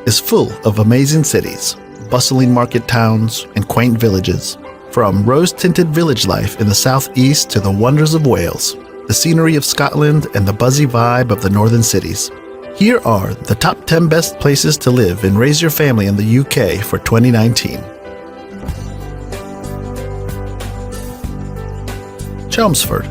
is full of amazing cities, bustling market towns, and quaint villages. From rose-tinted village life in the southeast to the wonders of Wales, the scenery of Scotland, and the buzzy vibe of the northern cities. Here are the top 10 best places to live and raise your family in the UK for 2019. Chelmsford.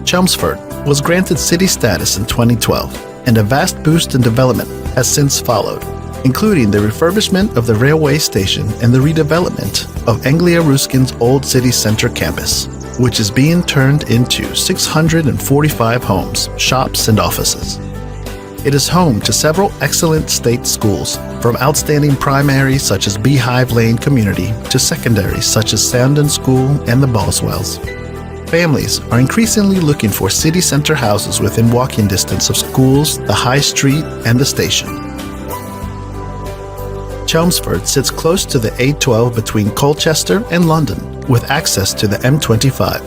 Chelmsford was granted city status in 2012, and a vast boost in development has since followed, including the refurbishment of the railway station and the redevelopment of Anglia Ruskin's old city centre campus, which is being turned into 645 homes, shops, and offices. It is home to several excellent state schools, from outstanding primaries such as Beehive Lane Community to secondaries such as Sandon School and the Boswells. Families are increasingly looking for city centre houses within walking distance of schools, the high street, and the station. Chelmsford sits close to the A12 between Colchester and London, with access to the M25.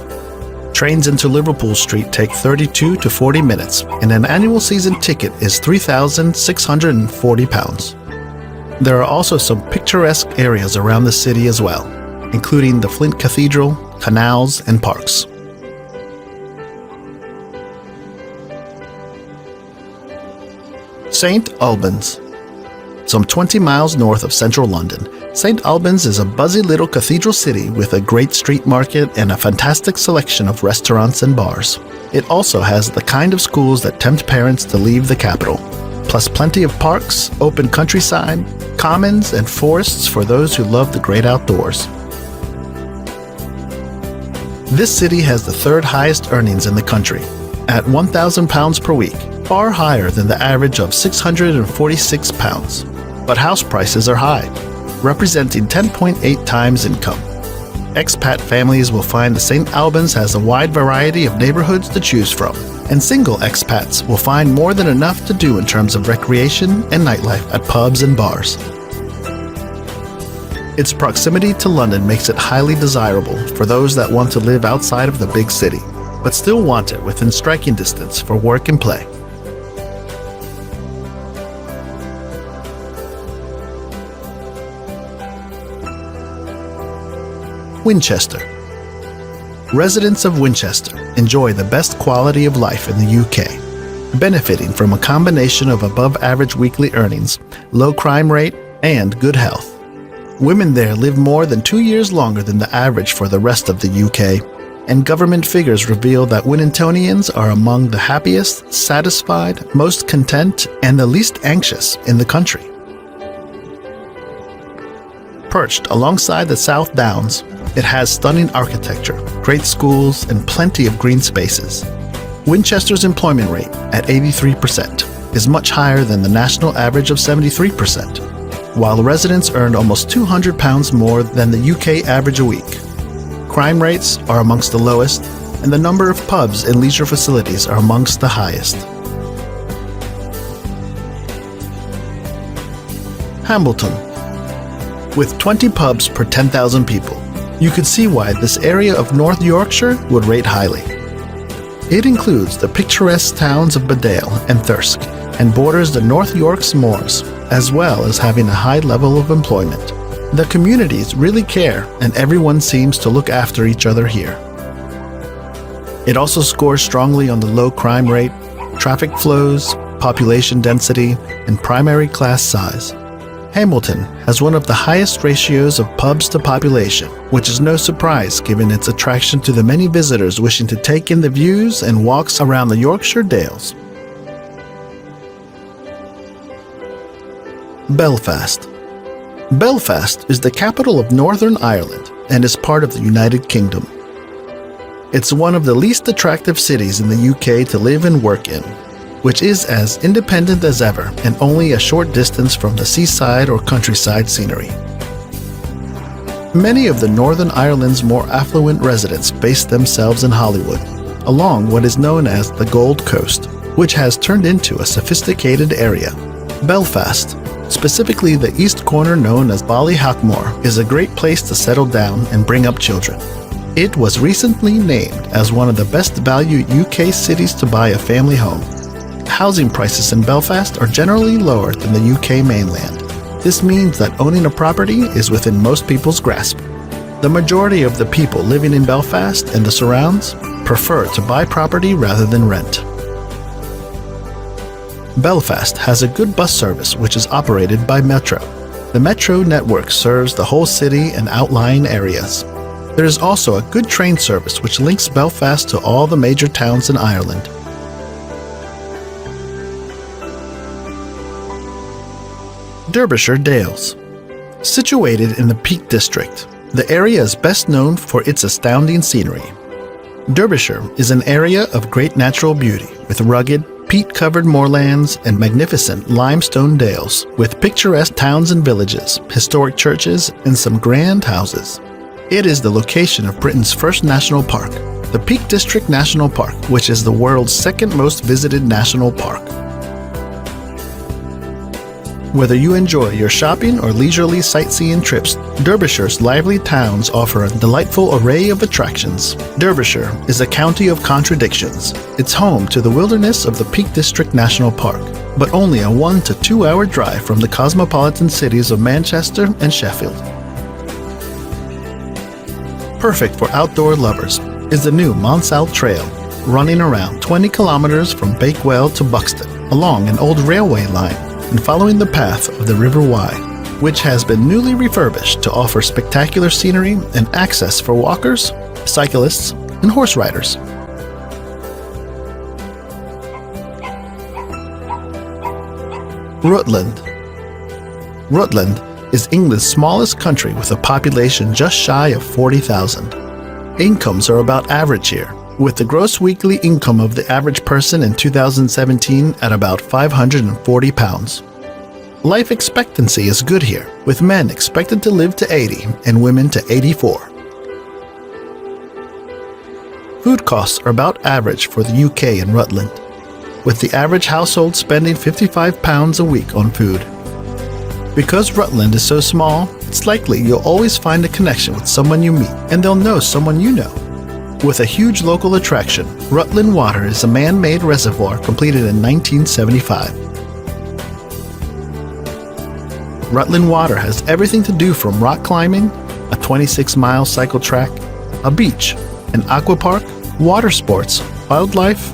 Trains into Liverpool Street take 32 to 40 minutes, and an annual season ticket is £3,640. There are also some picturesque areas around the city as well, including the Flint Cathedral, canals, and parks. St Albans. Some 20 miles north of central London, St Albans is a buzzy little cathedral city with a great street market and a fantastic selection of restaurants and bars. It also has the kind of schools that tempt parents to leave the capital, plus plenty of parks, open countryside, commons, and forests for those who love the great outdoors. This city has the third highest earnings in the country, at £1,000 per week, far higher than the average of £646. But house prices are high, representing 10.8 times income. Expat families will find that St Albans has a wide variety of neighborhoods to choose from, and single expats will find more than enough to do in terms of recreation and nightlife at pubs and bars. Its proximity to London makes it highly desirable for those that want to live outside of the big city, but still want it within striking distance for work and play. Winchester. Residents of Winchester enjoy the best quality of life in the UK, benefiting from a combination of above-average weekly earnings, low crime rate, and good health. Women there live more than 2 years longer than the average for the rest of the UK, and government figures reveal that Wintonians are among the happiest, satisfied, most content, and the least anxious in the country. Perched alongside the South Downs, it has stunning architecture, great schools, and plenty of green spaces. Winchester's employment rate, at 83%, is much higher than the national average of 73%, while residents earn almost £200 more than the UK average a week. Crime rates are amongst the lowest, and the number of pubs and leisure facilities are amongst the highest. Hambleton. With 20 pubs per 10,000 people, you could see why this area of North Yorkshire would rate highly. It includes the picturesque towns of Bedale and Thirsk, and borders the North York's moors, as well as having a high level of employment. The communities really care, and everyone seems to look after each other here. It also scores strongly on the low crime rate, traffic flows, population density, and primary class size. Hambleton has one of the highest ratios of pubs to population, which is no surprise given its attraction to the many visitors wishing to take in the views and walks around the Yorkshire Dales. Belfast. Belfast is the capital of Northern Ireland and is part of the United Kingdom. It's one of the least attractive cities in the UK to live and work in, which is as independent as ever and only a short distance from the seaside or countryside scenery. Many of the Northern Ireland's more affluent residents base themselves in Hollywood, along what is known as the Gold Coast, which has turned into a sophisticated area. Belfast, specifically the east corner known as Ballyhackmore, is a great place to settle down and bring up children. It was recently named as one of the best value UK cities to buy a family home. housing prices in Belfast are generally lower than the UK mainland. This means that owning a property is within most people's grasp. The majority of the people living in Belfast and the surrounds prefer to buy property rather than rent. Belfast has a good bus service which is operated by Metro. The Metro network serves the whole city and outlying areas. There is also a good train service which links Belfast to all the major towns in Ireland. Derbyshire Dales. Situated in the Peak District, the area is best known for its astounding scenery. Derbyshire is an area of great natural beauty with rugged, peat-covered moorlands and magnificent limestone dales with picturesque towns and villages, historic churches, and some grand houses. It is the location of Britain's first national park, the Peak District National Park, which is the world's second most visited national park. Whether you enjoy your shopping or leisurely sightseeing trips, Derbyshire's lively towns offer a delightful array of attractions. Derbyshire is a county of contradictions. It's home to the wilderness of the Peak District National Park, but only a 1 to 2 hour drive from the cosmopolitan cities of Manchester and Sheffield. Perfect for outdoor lovers is the new Monsalt Trail, running around 20 kilometers from Bakewell to Buxton, along an old railway line, and following the path of the River Wye, which has been newly refurbished to offer spectacular scenery and access for walkers, cyclists, and horse riders. Rutland. Rutland is England's smallest country with a population just shy of 40,000. Incomes are about average here, with the gross weekly income of the average person in 2017 at about £540. Life expectancy is good here, with men expected to live to 80 and women to 84. Food costs are about average for the UK and Rutland, with the average household spending £55 a week on food. Because Rutland is so small, it's likely you'll always find a connection with someone you meet, and they'll know someone you know. With a huge local attraction, Rutland Water is a man-made reservoir completed in 1975. Rutland Water has everything to do from rock climbing, a 26-mile cycle track, a beach, an aqua park, water sports, wildlife,